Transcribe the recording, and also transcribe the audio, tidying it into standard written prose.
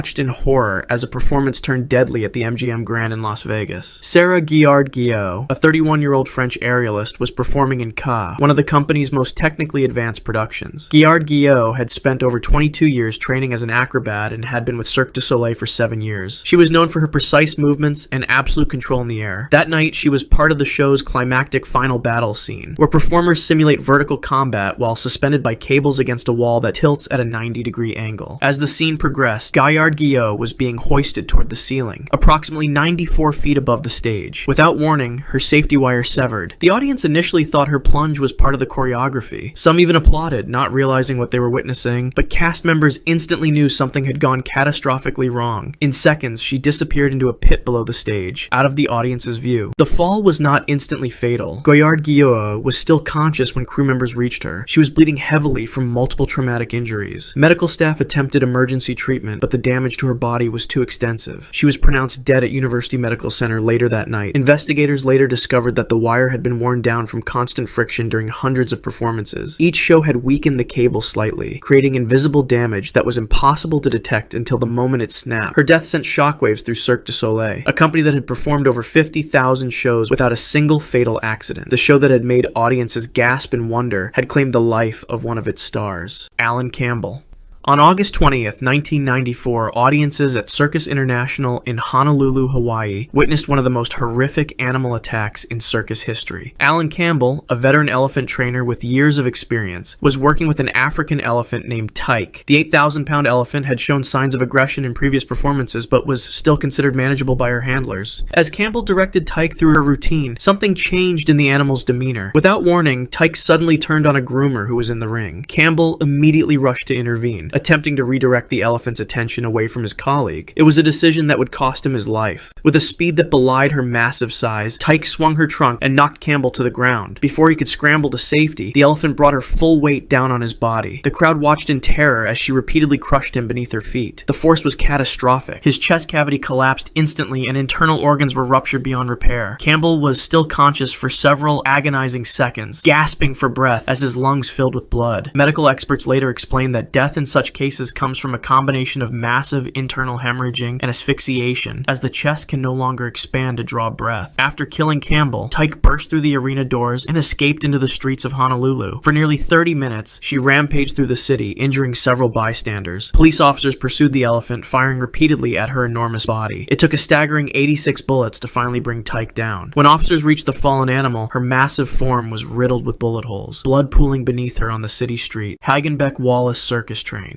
watched in horror as a performance turned deadly at the MGM Grand in Las Vegas. Sarah Guillard-Guillot, a 31-year-old French aerialist, was performing in Ka, one of the company's most technically advanced productions. Guillard-Guillot had spent over 22 years training as an acrobat and had been with Cirque du Soleil for 7 years. She was known for her precise movements and absolute control in the air. That night, she was part of the show's climactic final battle scene, where performers simulate vertical combat while suspended by cables against a wall that tilts at a 90-degree angle. As the scene progressed, Guillard-Guillot was being hoisted toward the ceiling, approximately 94 feet above the stage. Without warning, her safety wire severed. The audience initially thought her plunge was part of the choreography. Some even applauded, not realizing what they were witnessing, but cast members instantly knew something had gone catastrophically wrong. In seconds, she disappeared into a pit below the stage, out of the audience's view. The fall was not instantly fatal. Guillard-Guillot was still conscious when crew members reached her. She was bleeding heavily from multiple traumatic injuries. Medical staff attempted emergency treatment, but the damage to her body was too extensive. She was pronounced dead at University Medical Center later that night. Investigators later discovered that the wire had been worn down from constant friction during hundreds of performances. Each show had weakened the cable slightly, creating invisible damage that was impossible to detect until the moment it snapped. Her death sent shockwaves through Cirque du Soleil, a company that had performed over 50,000 shows without a single fatal accident. The show that had made audiences gasp in wonder had claimed the life of one of its stars, Alan Campbell. On August 20th, 1994, audiences at Circus International in Honolulu, Hawaii, witnessed one of the most horrific animal attacks in circus history. Alan Campbell, a veteran elephant trainer with years of experience, was working with an African elephant named Tyke. The 8,000-pound elephant had shown signs of aggression in previous performances, but was still considered manageable by her handlers. As Campbell directed Tyke through her routine, something changed in the animal's demeanor. Without warning, Tyke suddenly turned on a groomer who was in the ring. Campbell immediately rushed to intervene, attempting to redirect the elephant's attention away from his colleague. It was a decision that would cost him his life. With a speed that belied her massive size, Tyke swung her trunk and knocked Campbell to the ground. Before he could scramble to safety, the elephant brought her full weight down on his body. The crowd watched in terror as she repeatedly crushed him beneath her feet. The force was catastrophic. His chest cavity collapsed instantly and internal organs were ruptured beyond repair. Campbell was still conscious for several agonizing seconds, gasping for breath as his lungs filled with blood. Medical experts later explained that death in such cases comes from a combination of massive internal hemorrhaging and asphyxiation, as the chest can no longer expand to draw breath. After killing Campbell, Tyke burst through the arena doors and escaped into the streets of Honolulu. For nearly 30 minutes, she rampaged through the city, injuring several bystanders. Police officers pursued the elephant, firing repeatedly at her enormous body. It took a staggering 86 bullets to finally bring Tyke down. When officers reached the fallen animal, her massive form was riddled with bullet holes, blood pooling beneath her on the city street. Hagenbeck Wallace Circus Train.